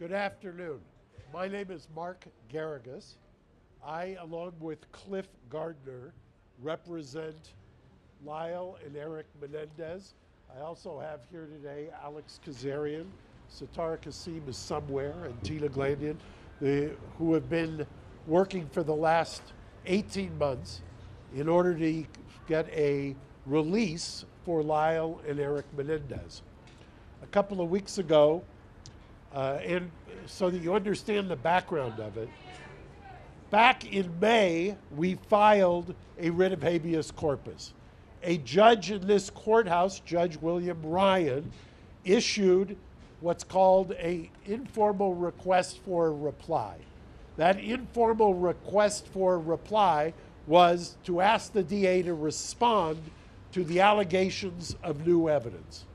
Good afternoon. My name is Mark Garrigus. I, along with Cliff Gardner, represent Lyle and Erik Menendez. I also have here today Alex Kazarian, Satara Kasim is somewhere, and Tina Glandian, who have been working for the last 18 months in order to get a release for Lyle and Erik Menendez. A couple of weeks ago, and so that you understand the background of it, back in May, we filed a writ of habeas corpus. A judge in this courthouse, Judge William Ryan, issued what's called an informal request for a reply. That informal request for a reply was to ask the DA to respond to the allegations of new evidence.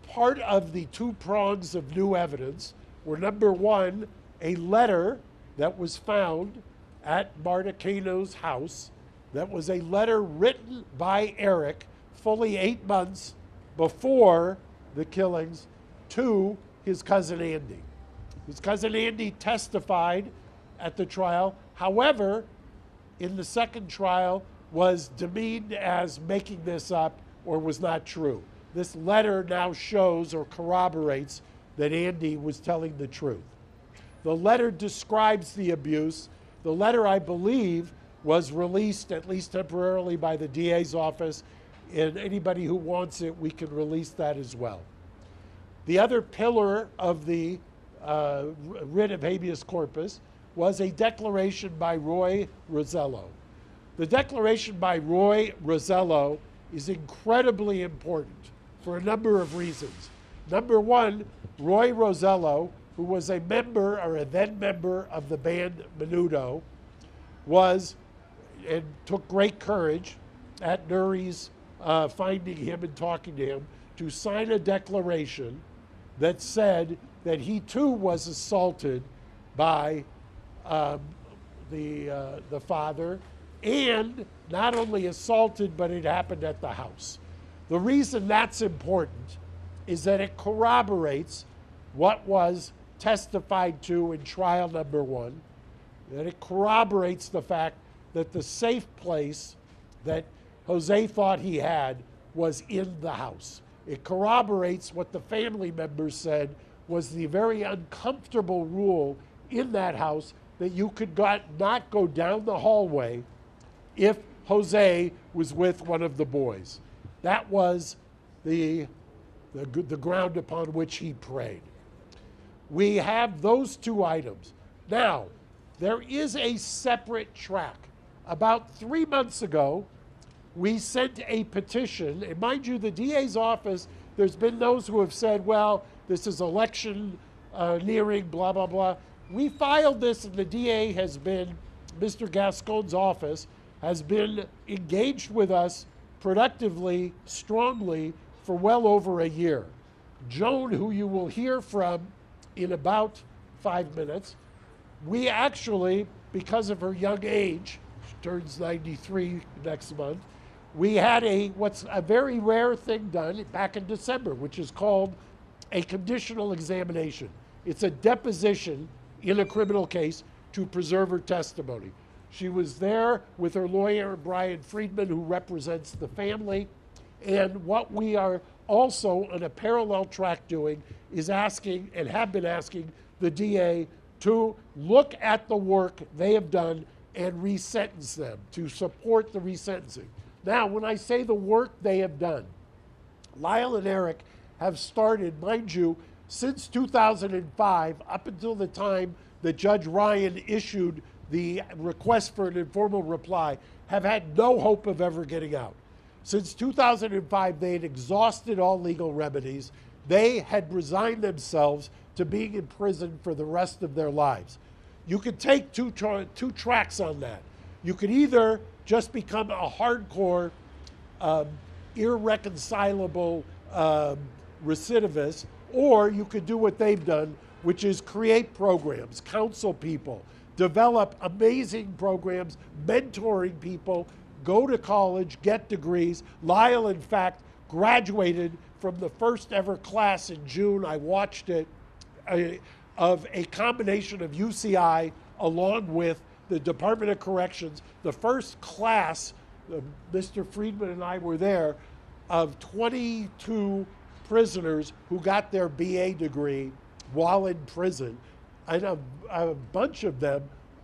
Part of the two prongs of new evidence were, number one, a letter that was found at Marta Cano's house that was a letter written by Erik fully 8 months before the killings to his cousin Andy. His cousin Andy testified at the trial. However, in the second trial was demeaned as making this up or was not true. This letter now shows or corroborates that Andy was telling the truth. The letter describes the abuse. The letter, I believe, was released, at least temporarily, by the DA's office, and anybody who wants it, we can release that as well. The other pillar of the writ of habeas corpus was a declaration by Roy Rosello. The declaration by Roy Rosello is incredibly important for a number of reasons. Number one, Roy Rosello, who was a member or a then member of the band Menudo, was and took great courage at Nuri's finding him and talking to him to sign a declaration that said that he too was assaulted by the father, and not only assaulted, but it happened at the house. The reason that's important is that it corroborates what was testified to in trial number one, that it corroborates the fact that the safe place that Jose thought he had was in the house. It corroborates what the family members said was the very uncomfortable rule in that house, that you could not go down the hallway if Jose was with one of the boys. That was the ground upon which he prayed. We have those two items. Now, there is a separate track. About 3 months ago, we sent a petition, and mind you, the DA's office, there's been those who have said, well, this is election nearing, blah, blah, blah. We filed this, and the DA has been, Mr. Gascon's office, has been engaged with us productively, strongly, for well over a year. Joan, who you will hear from in about 5 minutes, we actually, because of her young age, she turns 93 next month, we had what's a very rare thing done back in December, which is called a conditional examination. It's a deposition in a criminal case to preserve her testimony. She was there with her lawyer, Brian Friedman, who represents the family. And what we are also on a parallel track doing is asking, and have been asking, the DA to look at the work they have done and resentence them, to support the resentencing. Now, when I say the work they have done, Lyle and Erik have started, mind you, since 2005, up until the time that Judge Ryan issued the request for an informal reply, have had no hope of ever getting out. Since 2005, they had exhausted all legal remedies. They had resigned themselves to being in prison for the rest of their lives. You could take two tracks on that. You could either just become a hardcore, irreconcilable recidivist, or you could do what they've done, which is create programs, counsel people, develop amazing programs, mentoring people, go to college, get degrees. Lyle, in fact, graduated from the first ever class in June. I watched it. of a combination of UCI along with the Department of Corrections, the first class, Mr. Friedman and I were there, of 22 prisoners who got their BA degree while in prison, and a bunch of them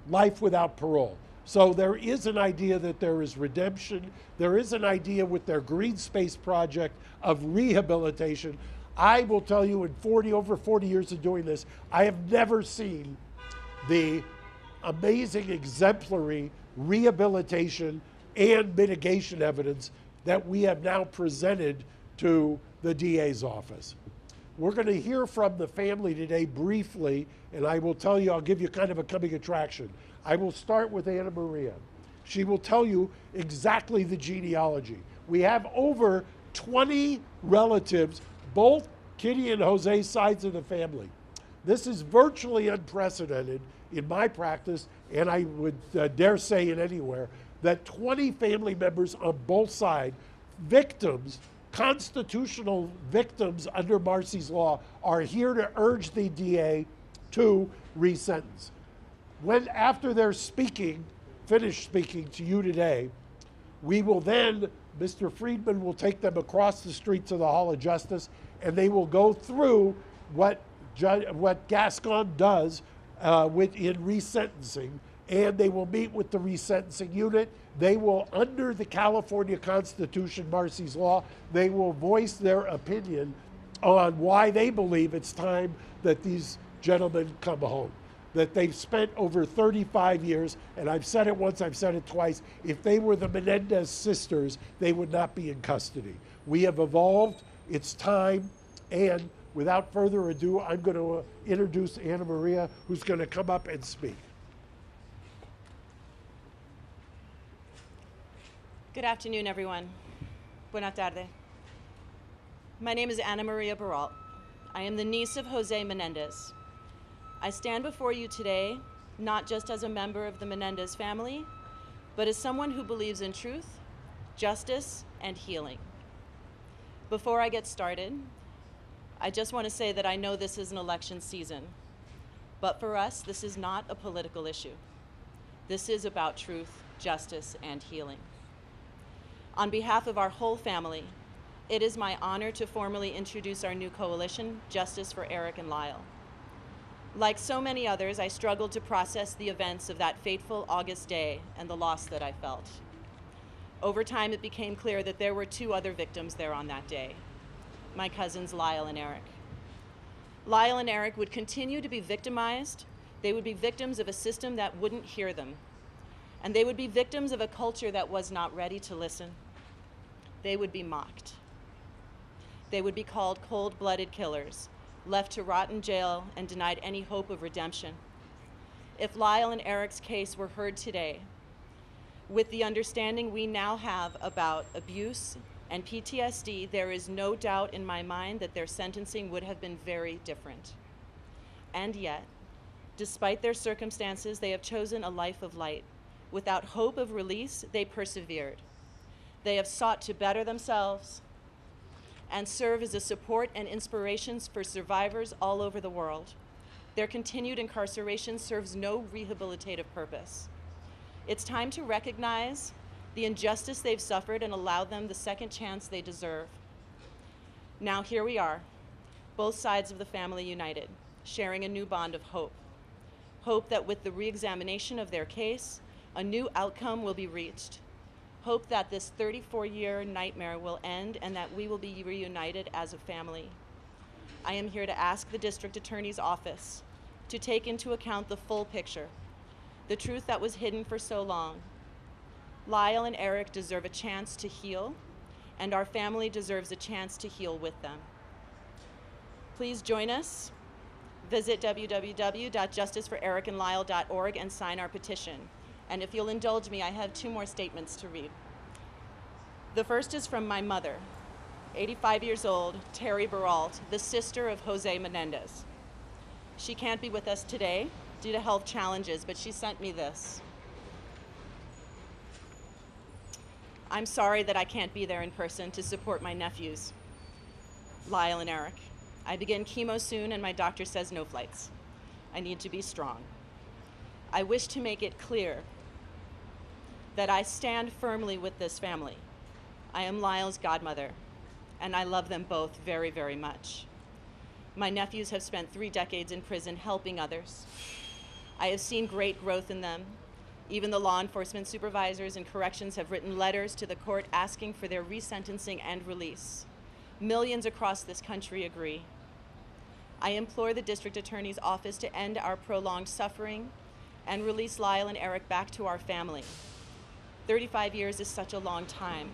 life without parole. So there is an idea that there is redemption. There is an idea with their green space project of rehabilitation. I will tell you, in over 40 years of doing this, I have never seen the amazing exemplary rehabilitation and mitigation evidence that we have now presented to the DA's office. We're going to hear from the family today briefly, and I will tell you, I'll give you kind of a coming attraction. I will start with Anna Maria. She will tell you exactly the genealogy. We have over 20 relatives, both Kitty and Jose's sides of the family. This is virtually unprecedented in my practice, and I would dare say it anywhere, that 20 family members on both sides, victims, constitutional victims under Marcy's law, are here to urge the DA to resentence. When, after they're finished speaking to you today, we will then, Mr. Friedman will take them across the street to the Hall of Justice, and they will go through what Gascon does in resentencing, and they will meet with the resentencing unit. They will, under the California Constitution, Marcy's law, they will voice their opinion on why they believe it's time that these gentlemen come home. That they've spent over 35 years, and I've said it once, I've said it twice, if they were the Menendez sisters, they would not be in custody. We have evolved, it's time, and without further ado, I'm going to introduce Anna Maria, who's going to come up and speak. Good afternoon, everyone. Buenas tardes. My name is Anna Maria Baralt. I am the niece of Jose Menendez. I stand before you today not just as a member of the Menendez family, but as someone who believes in truth, justice, and healing. Before I get started, I just want to say that I know this is an election season, but for us, this is not a political issue. This is about truth, justice, and healing. On behalf of our whole family, it is my honor to formally introduce our new coalition, Justice for Erik and Lyle. Like so many others, I struggled to process the events of that fateful August day and the loss that I felt. Over time, it became clear that there were two other victims there on that day, my cousins Lyle and Erik. Lyle and Erik would continue to be victimized. They would be victims of a system that wouldn't hear them. And they would be victims of a culture that was not ready to listen. They would be mocked. They would be called cold-blooded killers, left to rot in jail and denied any hope of redemption. If Lyle and Erik's case were heard today, with the understanding we now have about abuse and PTSD, there is no doubt in my mind that their sentencing would have been very different. And yet, despite their circumstances, they have chosen a life of light. Without hope of release, they persevered. They have sought to better themselves and serve as a support and inspiration for survivors all over the world. Their continued incarceration serves no rehabilitative purpose. It's time to recognize the injustice they've suffered and allow them the second chance they deserve. Now here we are, both sides of the family united, sharing a new bond of hope. Hope that with the re-examination of their case, a new outcome will be reached. Hope that this 34-year nightmare will end and that we will be reunited as a family. I am here to ask the District Attorney's Office to take into account the full picture, the truth that was hidden for so long. Lyle and Erik deserve a chance to heal, and our family deserves a chance to heal with them. Please join us. Visit www.justiceforerikandlyle.org and sign our petition. And if you'll indulge me, I have two more statements to read. The first is from my mother, 85 years old, Terry Baralt, the sister of Jose Menendez. She can't be with us today due to health challenges, but she sent me this. I'm sorry that I can't be there in person to support my nephews, Lyle and Erik. I begin chemo soon and my doctor says no flights. I need to be strong. I wish to make it clear that I stand firmly with this family. I am Lyle's godmother, and I love them both very, very much. My nephews have spent 3 decades in prison helping others. I have seen great growth in them. Even the law enforcement supervisors and corrections have written letters to the court asking for their resentencing and release. Millions across this country agree. I implore the district attorney's office to end our prolonged suffering and release Lyle and Erik back to our family. 35 years is such a long time.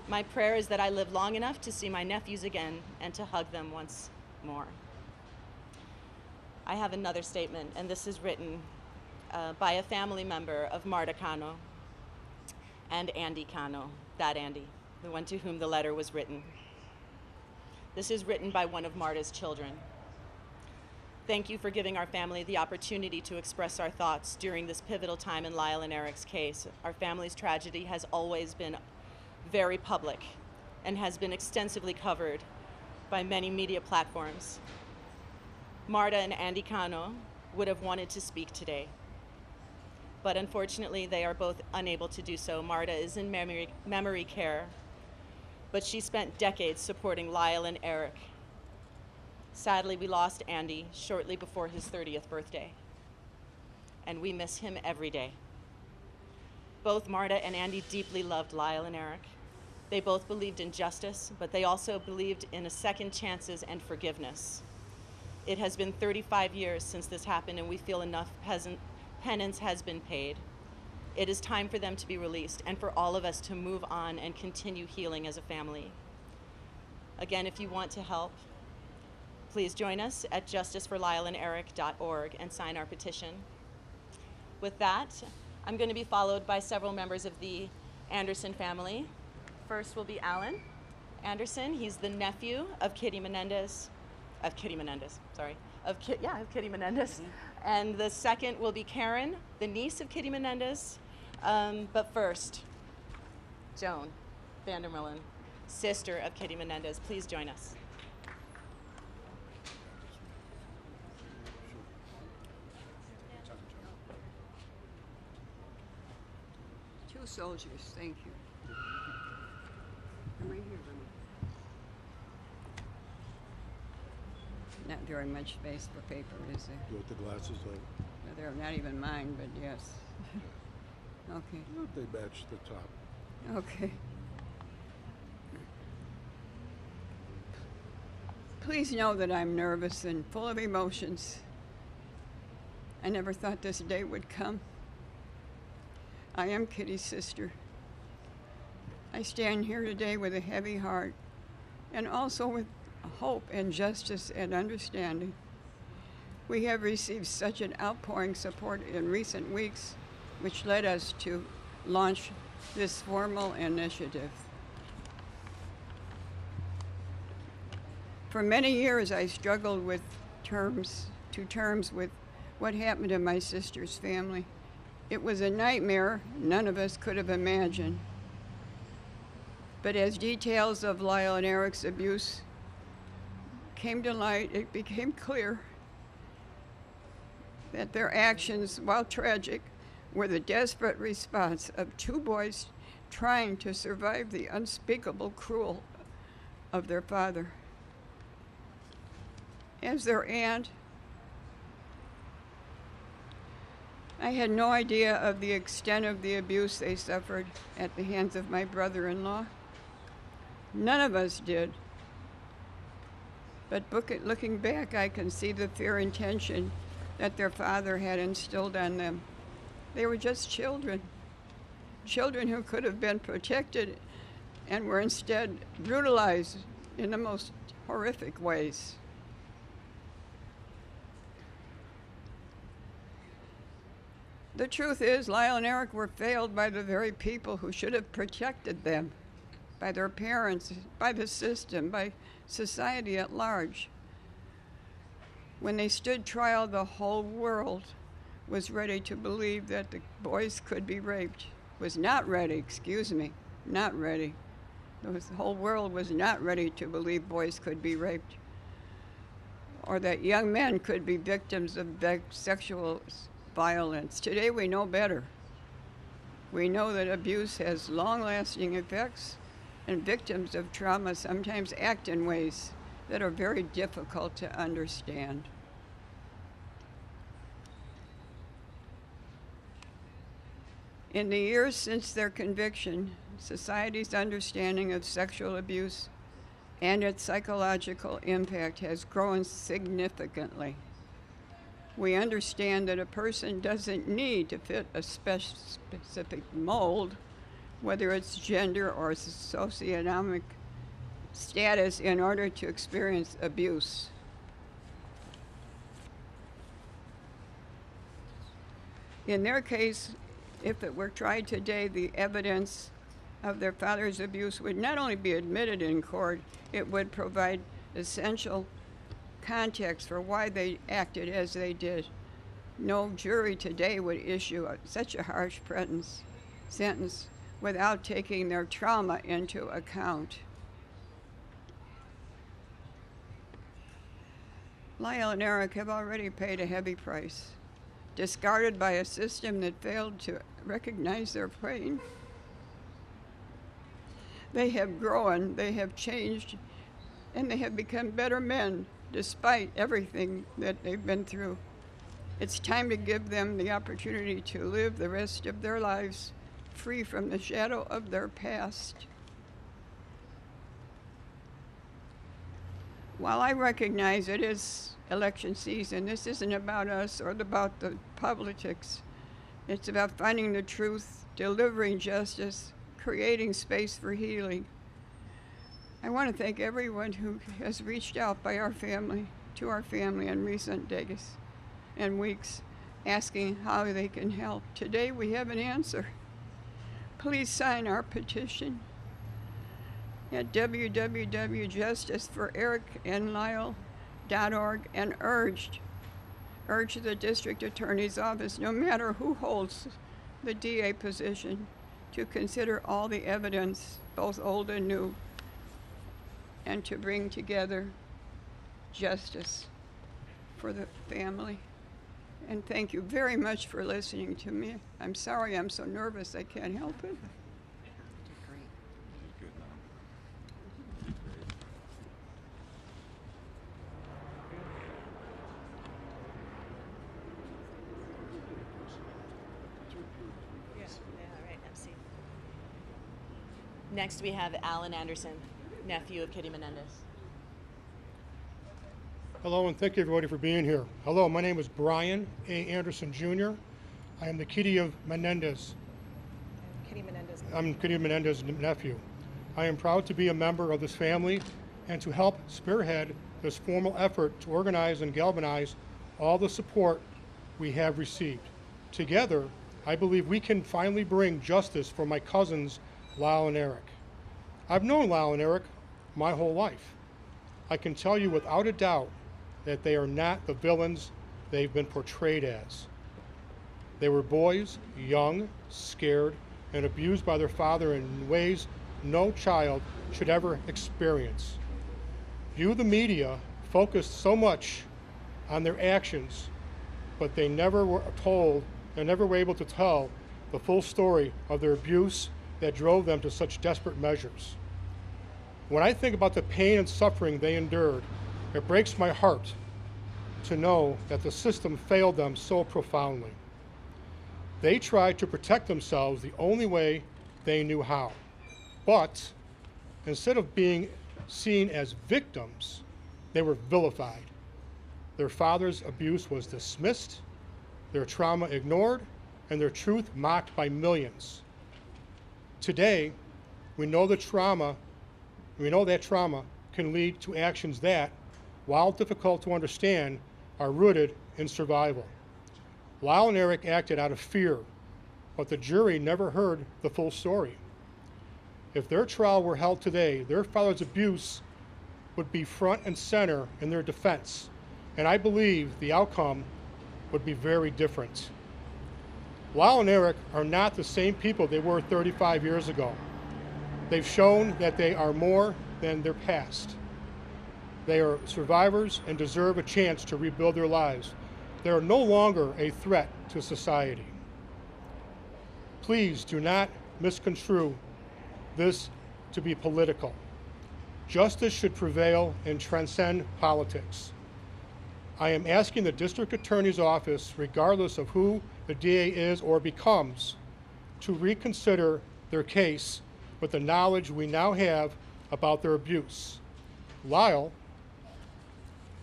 My prayer is that I live long enough to see my nephews again and to hug them once more. I have another statement, and this is written by a family member of Marta Cano and Andy Cano, that Andy, the one to whom the letter was written. This is written by one of Marta's children. Thank you for giving our family the opportunity to express our thoughts during this pivotal time in Lyle and Erik's case. Our family's tragedy has always been very public and has been extensively covered by many media platforms. Marta and Andy Cano would have wanted to speak today, but unfortunately they are both unable to do so. Marta is in memory care, but she spent decades supporting Lyle and Erik. Sadly, we lost Andy shortly before his 30th birthday, and we miss him every day. Both Marta and Andy deeply loved Lyle and Erik. They both believed in justice, but they also believed in a second chances and forgiveness. It has been 35 years since this happened, and we feel enough penance has been paid. It is time for them to be released and for all of us to move on and continue healing as a family. Again, if you want to help, please join us at justiceforlyleanderik.org and sign our petition. With that, I'm going to be followed by several members of the Anderson family. First will be Alan Anderson. He's the nephew of Kitty Menendez. Of Kitty Menendez. And the second will be Karen, the niece of Kitty Menendez. But first, Joan Vandermillen, sister of Kitty Menendez. Please join us. Two soldiers, thank you. I'm right here, Remy. Not very much space for paper, is there? You want the glasses on? No, they're not even mine, but yes. Okay. Oh, they match the top. Okay. Please know that I'm nervous and full of emotions. I never thought this day would come. I am Kitty's sister. I stand here today with a heavy heart and also with hope and justice and understanding. We have received such an outpouring support in recent weeks, which led us to launch this formal initiative. For many years, I struggled with terms with what happened to my sister's family. It was a nightmare none of us could have imagined. But as details of Lyle and Erik's abuse came to light, it became clear that their actions, while tragic, were the desperate response of two boys trying to survive the unspeakable cruelty of their father. As their aunt, I had no idea of the extent of the abuse they suffered at the hands of my brother-in-law. None of us did. But looking back, I can see the fear and tension that their father had instilled on them. They were just children who could have been protected and were instead brutalized in the most horrific ways. The truth is, Lyle and Erik were failed by the very people who should have protected them, by their parents, by the system, by society at large. When they stood trial, the whole world was ready to believe that the boys could be raped. Was not ready, not ready. The whole world was not ready to believe boys could be raped. or that young men could be victims of sexual violence. Today we know better. We know that abuse has long-lasting effects, and victims of trauma sometimes act in ways that are very difficult to understand. In the years since their conviction, society's understanding of sexual abuse and its psychological impact has grown significantly. We understand that a person doesn't need to fit a specific mold, whether it's gender or socioeconomic status, in order to experience abuse. In their case, if it were tried today, the evidence of their father's abuse would not only be admitted in court, it would provide essential context for why they acted as they did. No jury today would issue such a harsh sentence without taking their trauma into account. Lyle and Erik have already paid a heavy price, discarded by a system that failed to recognize their pain. They have grown, they have changed, and they have become better men despite everything that they've been through. It's time to give them the opportunity to live the rest of their lives free from the shadow of their past. While I recognize it is election season, this isn't about us or about the politics. It's about finding the truth, delivering justice, creating space for healing. I want to thank everyone who has reached out to our family in recent days and weeks, asking how they can help. Today we have an answer. Please sign our petition at www.justiceforeRickandLyle.org and urge the district attorney's office, no matter who holds the DA position, to consider all the evidence, both old and new, and to bring together justice for the family. And thank you very much for listening to me. I'm sorry I'm so nervous, I can't help it. Next, we have Alan Anderson, nephew of Kitty Menendez. Hello, and thank you everybody for being here. Hello, my name is Brian A. Anderson Jr. I am the Kitty of Menendez. Kitty Menendez. I'm Kitty Menendez's nephew. I am proud to be a member of this family and to help spearhead this formal effort to organize and galvanize all the support we have received. Together, I believe we can finally bring justice for my cousins, Lyle and Erik. I've known Lyle and Erik my whole life. I can tell you without a doubt that they are not the villains they've been portrayed as. They were boys, young, scared, and abused by their father in ways no child should ever experience. You, the media, focused so much on their actions, but they never were able to tell the full story of their abuse that drove them to such desperate measures. When I think about the pain and suffering they endured, it breaks my heart to know that the system failed them so profoundly. They tried to protect themselves the only way they knew how. But instead of being seen as victims, they were vilified. Their father's abuse was dismissed, their trauma ignored, and their truth mocked by millions. Today, we know that trauma can lead to actions that, while difficult to understand, are rooted in survival. Lyle and Erik acted out of fear, but the jury never heard the full story. If their trial were held today, their father's abuse would be front and center in their defense, and I believe the outcome would be very different. Lyle and Erik are not the same people they were 35 years ago. They've shown that they are more than their past. They are survivors and deserve a chance to rebuild their lives. They are no longer a threat to society. Please do not misconstrue this to be political. Justice should prevail and transcend politics. I am asking the District Attorney's Office, regardless of who the DA is or becomes, to reconsider their case with the knowledge we now have about their abuse. Lyle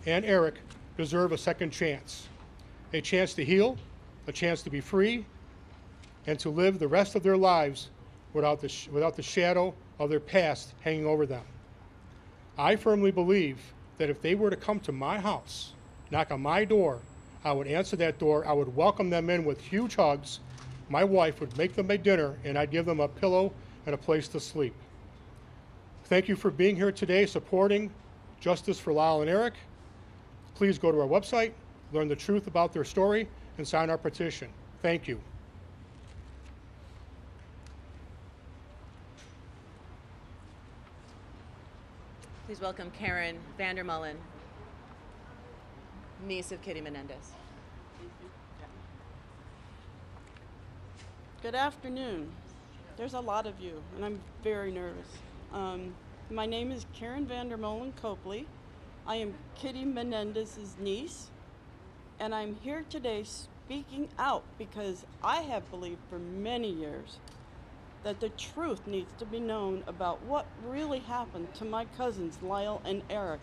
and Erik deserve a second chance to heal, a chance to be free, and to live the rest of their lives without the shadow of their past hanging over them. I firmly believe that if they were to come to my house, knock on my door, I would answer that door, I would welcome them in with huge hugs, my wife would make them a dinner, and I'd give them a pillow and a place to sleep. Thank you for being here today, supporting justice for Lyle and Erik. Please go to our website, learn the truth about their story, and sign our petition. Thank you. Please welcome Karen Vandermullen, niece of Kitty Menendez. Good afternoon. There's a lot of you, and I'm very nervous. My name is Karen Vandermullen Copley. I am Kitty Menendez's niece, and I'm here today speaking out because I have believed for many years that the truth needs to be known about what really happened to my cousins Lyle and Erik.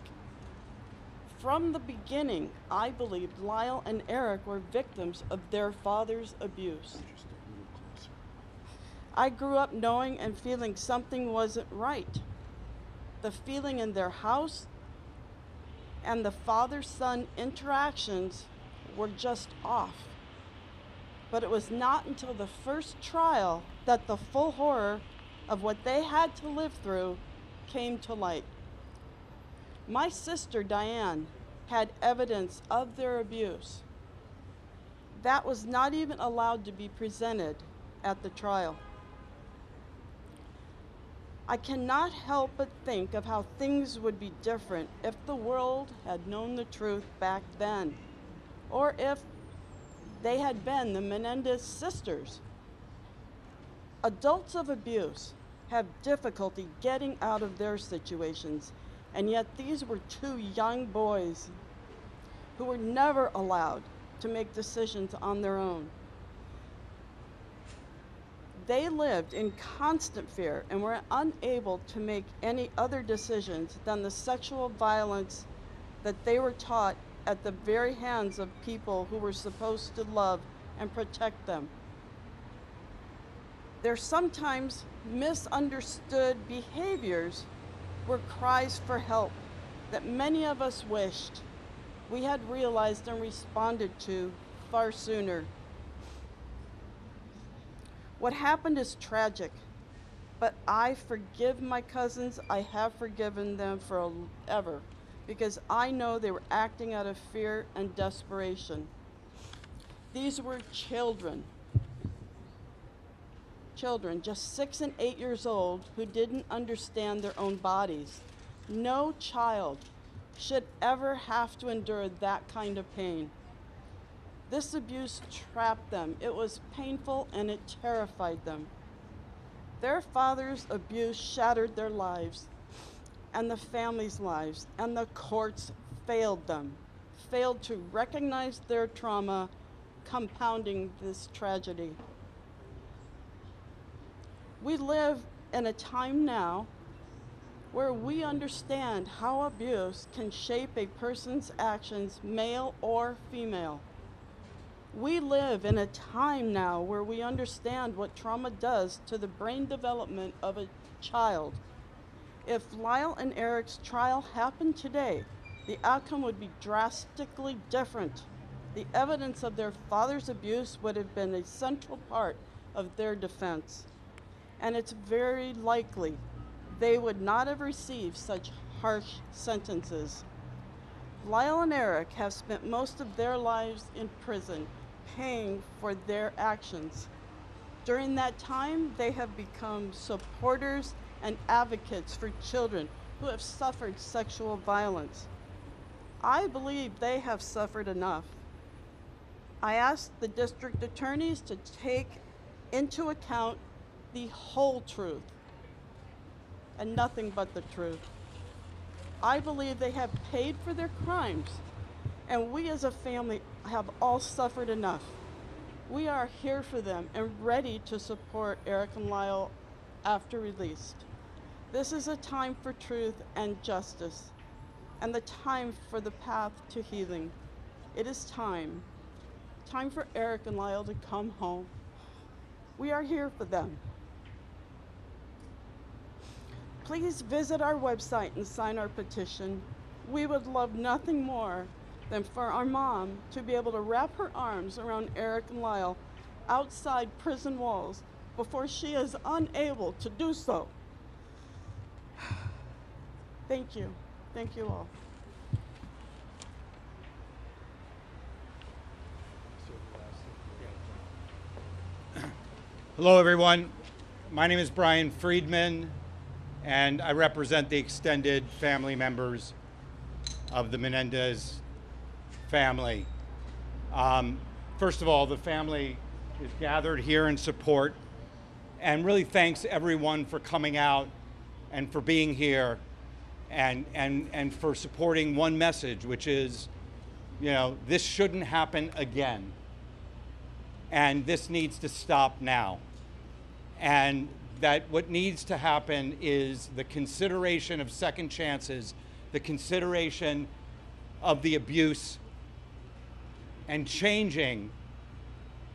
From the beginning, I believed Lyle and Erik were victims of their father's abuse. I grew up knowing and feeling something wasn't right. The feeling in their house and the father-son interactions were just off. But it was not until the first trial that the full horror of what they had to live through came to light. My sister Diane had evidence of their abuse. That was not even allowed to be presented at the trial. I cannot help but think of how things would be different if the world had known the truth back then, or if they had been the Menendez sisters. Adults of abuse have difficulty getting out of their situations, and yet these were two young boys who were never allowed to make decisions on their own. They lived in constant fear and were unable to make any other decisions than the sexual violence that they were taught at the very hands of people who were supposed to love and protect them. Their sometimes misunderstood behaviors were cries for help that many of us wished we had realized and responded to far sooner. What happened is tragic, but I forgive my cousins. I have forgiven them forever because I know they were acting out of fear and desperation. These were children, just 6 and 8 years old, who didn't understand their own bodies. No child should ever have to endure that kind of pain. This abuse trapped them. It was painful and it terrified them. Their father's abuse shattered their lives and the family's lives, and the courts failed them, failed to recognize their trauma, compounding this tragedy. We live in a time now where we understand how abuse can shape a person's actions, male or female. We live in a time now where we understand what trauma does to the brain development of a child. If Lyle and Erik's trial happened today, the outcome would be drastically different. The evidence of their father's abuse would have been a central part of their defense. And it's very likely they would not have received such harsh sentences. Lyle and Erik have spent most of their lives in prison, paying for their actions. During that time, they have become supporters and advocates for children who have suffered sexual violence. I believe they have suffered enough. I ask the district attorneys to take into account the whole truth and nothing but the truth. I believe they have paid for their crimes, and we as a family have all suffered enough. We are here for them and ready to support Erik and Lyle after released. This is a time for truth and justice, and the time for the path to healing. It is time for Erik and Lyle to come home. We are here for them. Please visit our website and sign our petition. We would love nothing more than for our mom to be able to wrap her arms around Erik and Lyle outside prison walls before she is unable to do so. Thank you. Thank you all. Hello, everyone. My name is Brian Friedman, and I represent the extended family members of the Menendez family. First of all, the family is gathered here in support, and really thanks everyone for coming out and for being here and for supporting one message, which is, this shouldn't happen again. And this needs to stop now. And that what needs to happen is the consideration of second chances, the consideration of the abuse, and changing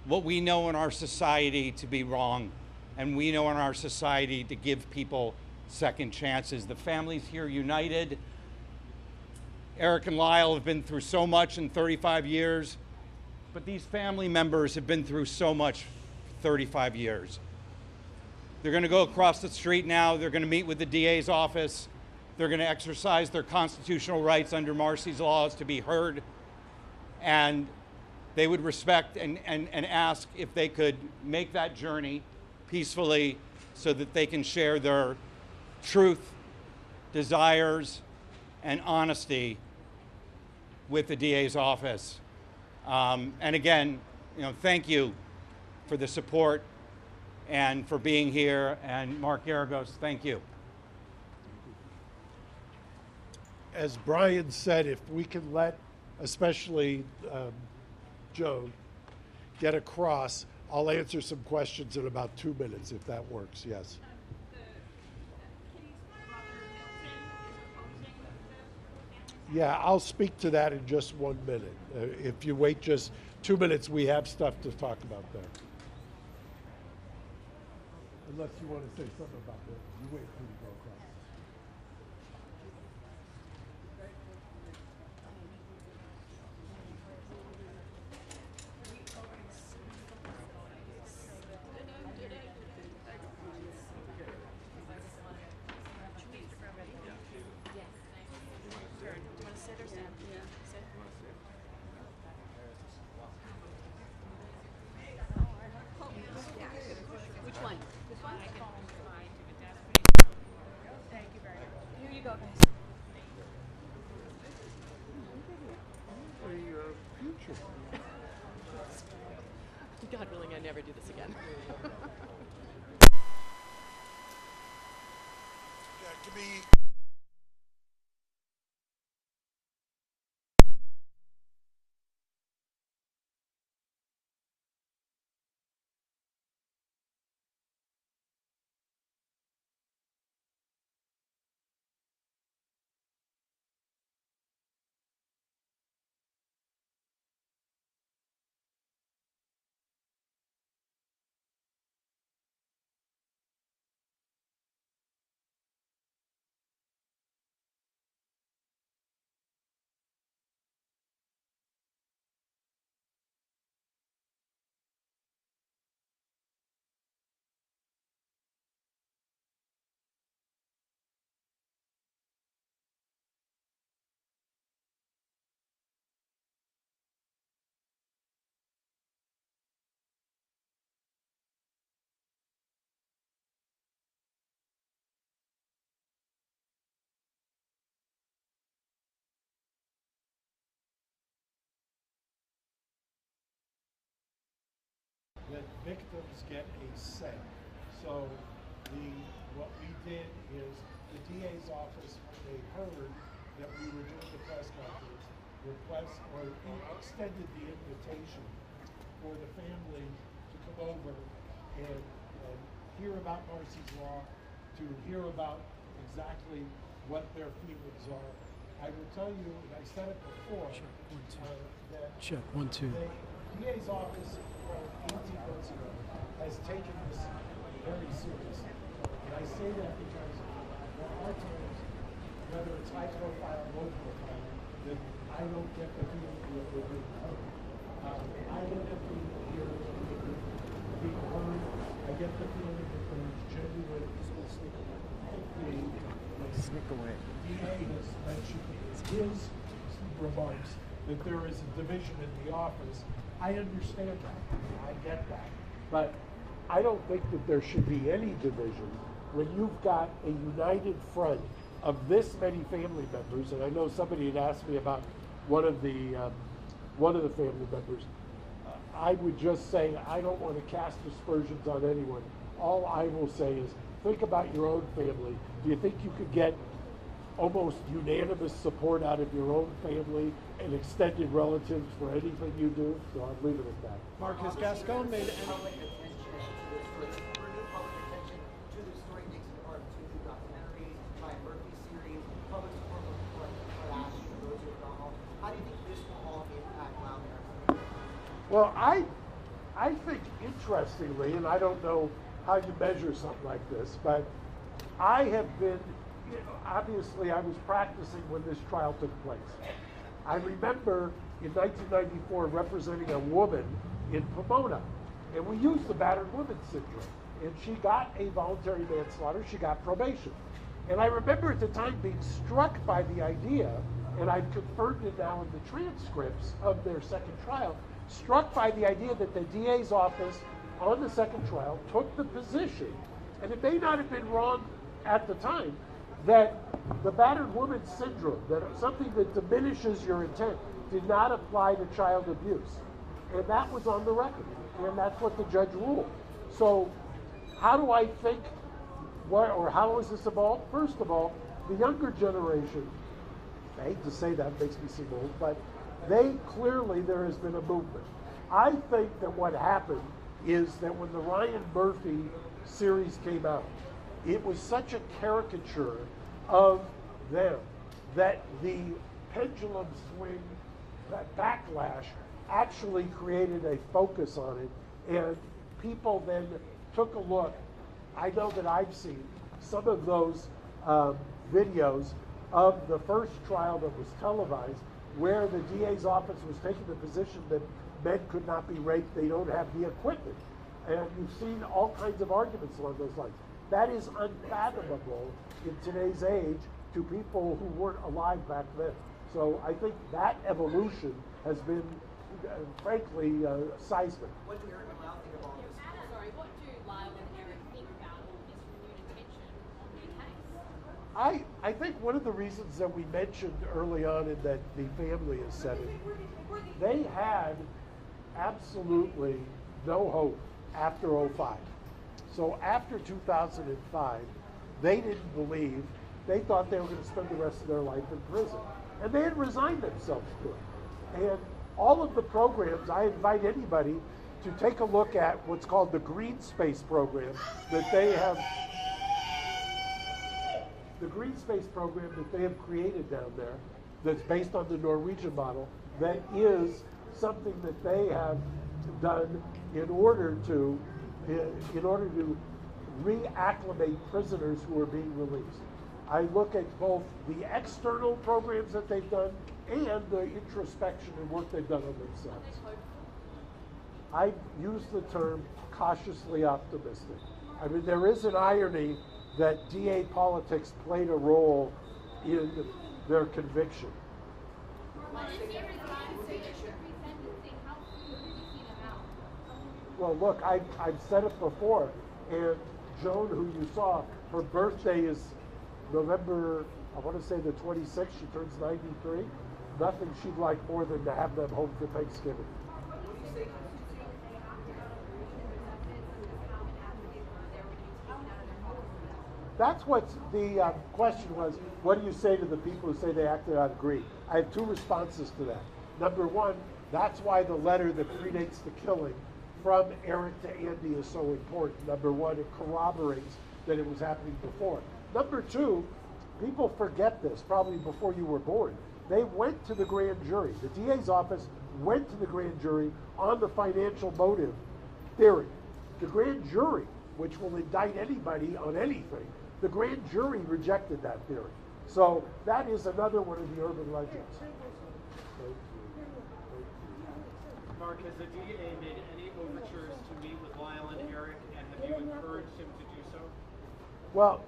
what we know in our society to be wrong, and we know in our society to give people second chances. The families here united. Erik and Lyle have been through so much in 35 years, but these family members have been through so much for 35 years. They're going to go across the street now. They're going to meet with the DA's office. They're going to exercise their constitutional rights under Marcy's laws to be heard. And they would respect and ask if they could make that journey peacefully so that they can share their truth, desires, and honesty with the DA's office. And again, thank you for the support and for being here. And Mark Garagos, thank you. As Brian said, if we can let, especially Joe, get across, I'll answer some questions in about 2 minutes, if that works. Yes. Yeah, I'll speak to that in just 1 minute. If you wait just 2 minutes, we have stuff to talk about there. Unless you want to say something about that. You wait till you go across. God willing, I never do this again. Yeah, give me victims get a say. So what we did is the DA's office, when they heard that we were doing the press conference, extended the invitation for the family to come over and hear about Marcy's Law, to hear about exactly what their feelings are. I will tell you, and I said it before, that Check, 1, 2. the DA's office 18 months ago has taken this very seriously. And I say that because there are times, whether it's high profile or low profile, that I don't get the feeling that we're being heard. I get the feeling here that we're being heard. I get the feeling that there's genuine empathy. Sneak away. The DA has mentioned in his remarks that there is a division in the office. I understand that. I get that. But I don't think that there should be any division when you've got a united front of this many family members. And I know somebody had asked me about one of the family members. I would just say I don't want to cast aspersions on anyone. All I will say is think about your own family. Do you think you could get almost unanimous support out of your own family and extended relatives for anything you do? So I'll leave it at that. Marcus Gascon made it. Public attention to this, for new public attention to the story Nixon Part 2 documentaries, Ryan Murphy series, public support for Flash, Rosie O'Donnell. How do you think this will all impact Lyle Menendez? Well, I think interestingly, and I don't know how you measure something like this, but I have been, obviously I was practicing when this trial took place. I remember in 1994 representing a woman in Pomona, and we used the battered woman syndrome, and she got a voluntary manslaughter, she got probation. And I remember at the time being struck by the idea, and I've confirmed it now in the transcripts of their second trial, struck by the idea that the DA's office on the second trial took the position, and it may not have been wrong at the time, that the battered woman syndrome, that something that diminishes your intent, did not apply to child abuse. And that was on the record, and that's what the judge ruled. So how do I think, how has this evolved? First of all, the younger generation, I hate to say that, makes me seem old, but there has been a movement. I think that what happened is that when the Ryan Murphy series came out, it was such a caricature of them that the pendulum swing, that backlash, actually created a focus on it, and people then took a look. I know that I've seen some of those videos of the first trial that was televised, where the DA's office was taking the position that men could not be raped, they don't have the equipment. And you've seen all kinds of arguments along those lines. That is unfathomable in today's age to people who weren't alive back then. So I think that evolution has been, frankly, seismic. What do Erik and Lyle think of all this? Sorry, what do Lyle and Erik think about all this renewed attention on their case? I think one of the reasons that we mentioned early on and that the family has said it, they had absolutely no hope after 2005. So after 2005, they didn't believe, they thought they were going to spend the rest of their life in prison. And they had resigned themselves to it. And all of the programs, I invite anybody to take a look at what's called the Green Space program that they have. The Green Space program that they have created down there, that's based on the Norwegian model, that is something that they have done in order to reacclimate prisoners who are being released. I look at both the external programs that they've done and the introspection and work they've done on themselves. I use the term cautiously optimistic. I mean, there is an irony that DA politics played a role in their conviction. Well, look, I've said it before, and Joan, who you saw, her birthday is November, I want to say the 26th, she turns 93. Nothing she'd like more than to have them home for Thanksgiving. That's what the question was. What do you say to the people who say they acted out of greed? I have two responses to that. Number one, that's why the letter that predates the killing from Erik to Andy is so important. Number one, it corroborates that it was happening before. Number two, people forget this, probably before you were born. They went to the grand jury. The DA's office went to the grand jury on the financial motive theory. The grand jury, which will indict anybody on anything, the grand jury rejected that theory. So that is another one of the urban legends. Mark, has the DA made any overtures to meet with Lyle and Erik, and have you encouraged him to do so? Well,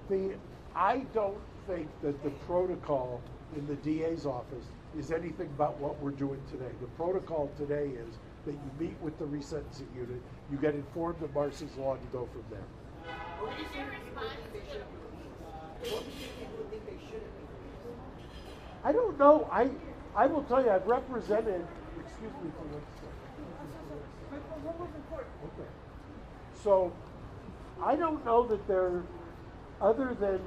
I don't think that the protocol in the DA's office is anything but what we're doing today. The protocol today is that you meet with the resentencing unit, you get informed of Marcy's law, and you go from there. What is your response to I don't know. I will tell you, I've represented, excuse me for 1 second. Okay. So, I don't know that they're, other than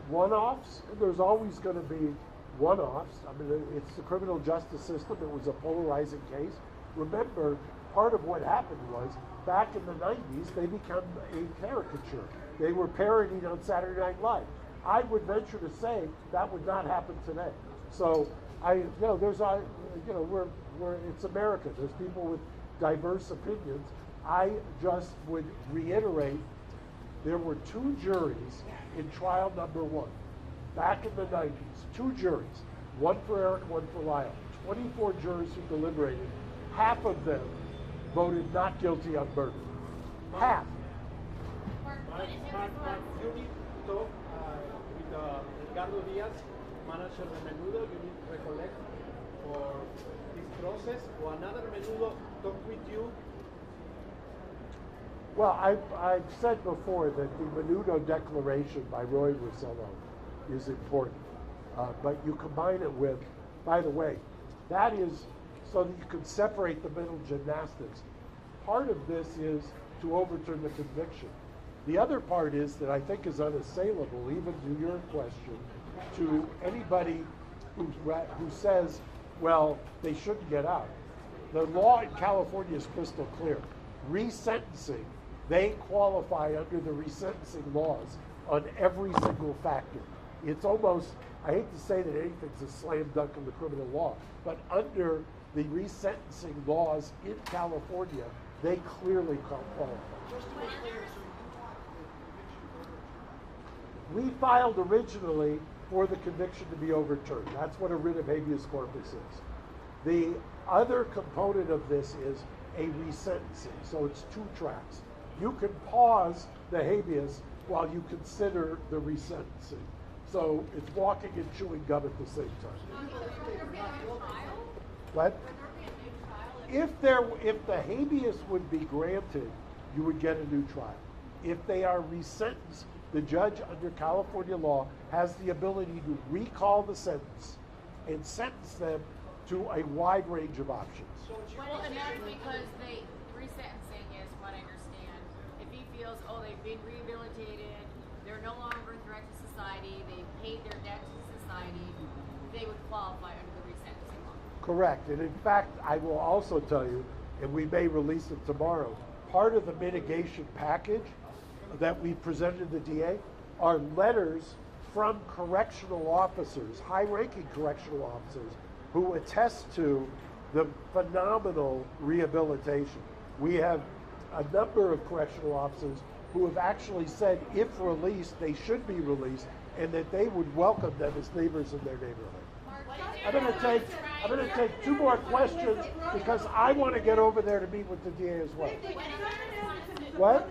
one-offs, and there's always going to be one-offs. I mean, it's the criminal justice system. It was a polarizing case. Remember, part of what happened was, back in the 90s, they became a caricature. They were parodying on Saturday Night Live. I would venture to say that would not happen today. So, it's America. There's people with diverse opinions. I just would reiterate, there were 2 juries in trial number 1, back in the 90s. 2 juries, one for Erik, one for Lyle. 24 jurors who deliberated. Half of them voted not guilty on murder. Half. Mark, what is your response? You need to talk with Edgardo Diaz, manager of Menudo. You need to recollect for this process, or another Menudo talk with you. Well, I've said before that the Menudo Declaration by Roy Rosello is important. But you combine it with, by the way, that is so that you can separate the mental gymnastics. Part of this is to overturn the conviction. The other part is that I think is unassailable, even to your question, to anybody who says, well, they shouldn't get out. The law in California is crystal clear. Resentencing, they qualify under the resentencing laws on every single factor. It's almost, I hate to say that anything's a slam dunk in the criminal law, but under the resentencing laws in California, they clearly qualify. We filed originally for the conviction to be overturned. That's what a writ of habeas corpus is. The other component of this is a resentencing, so it's 2 tracks. You can pause the habeas while you consider the resentencing. So it's walking and chewing gum at the same time. What? If the habeas would be granted, you would get a new trial. If they are resentenced, the judge under California law has the ability to recall the sentence and sentence them to a wide range of options. Well, and that's because resentencing is what I understand. If he feels, they've been rehabilitated, they're no longer a threat to society, they've paid their debt to society, they would qualify under the resentencing law. Correct. And in fact, I will also tell you, and we may release it tomorrow, part of the mitigation package that we presented to the DA are letters from correctional officers, high-ranking correctional officers, who attest to the phenomenal rehabilitation. We have a number of correctional officers who have actually said if released, they should be released, and that they would welcome them as neighbors in their neighborhood. I'm going to take 2 more questions because I want to get over there to meet with the DA as well. What?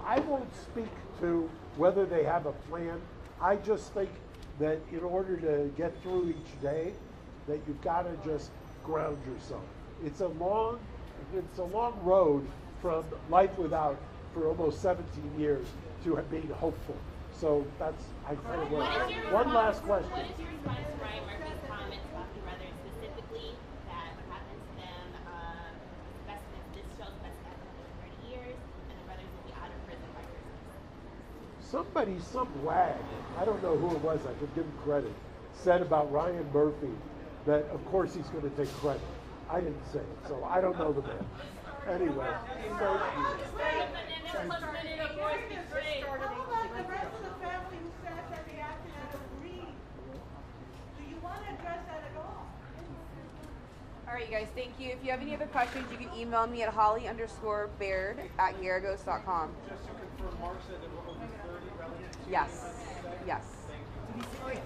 I won't speak to whether they have a plan. I just think that in order to get through each day, that you've got to just ground yourself. It's a long road from life without for almost 17 years to being hopeful. So that's, I kind of want. One last question. What is your response to Brian Murphy's comments about the brothers specifically, that what happened to them, this shows best somebody, some wag, I don't know who it was, I could give him credit, said about Ryan Murphy that of course he's going to take credit. I didn't say it, so I don't know the man. Anyway, thank you. How about the rest of the family who says they're reacting out of greed? Do you want to address that at all? All right, you guys, thank you. If you have any other questions, you can email me at holly_baird@garagos.com. Just to confirm, Mark said that we're over 30 relatives. Yes, yes.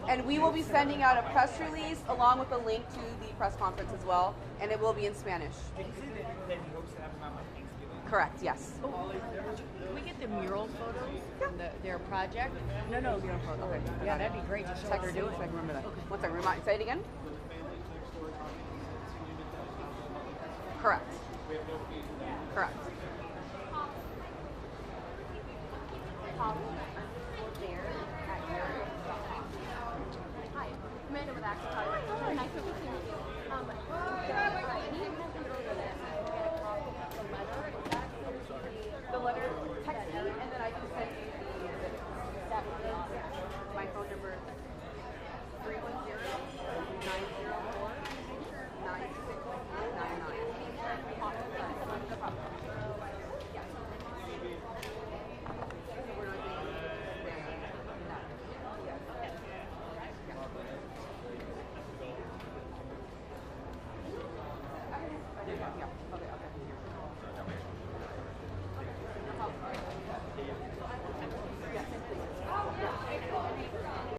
And we will be sending out a press release along with a link to the press conference as well, and it will be in Spanish. Did he say that he hopes to have them out by Thanksgiving? Correct, yes. Can we get the mural photos from their project? No, mural photos. Okay. Yeah, that'd be great to show what they're doing. So I can remember that. One second, say it again? Correct. Correct. Holly, there.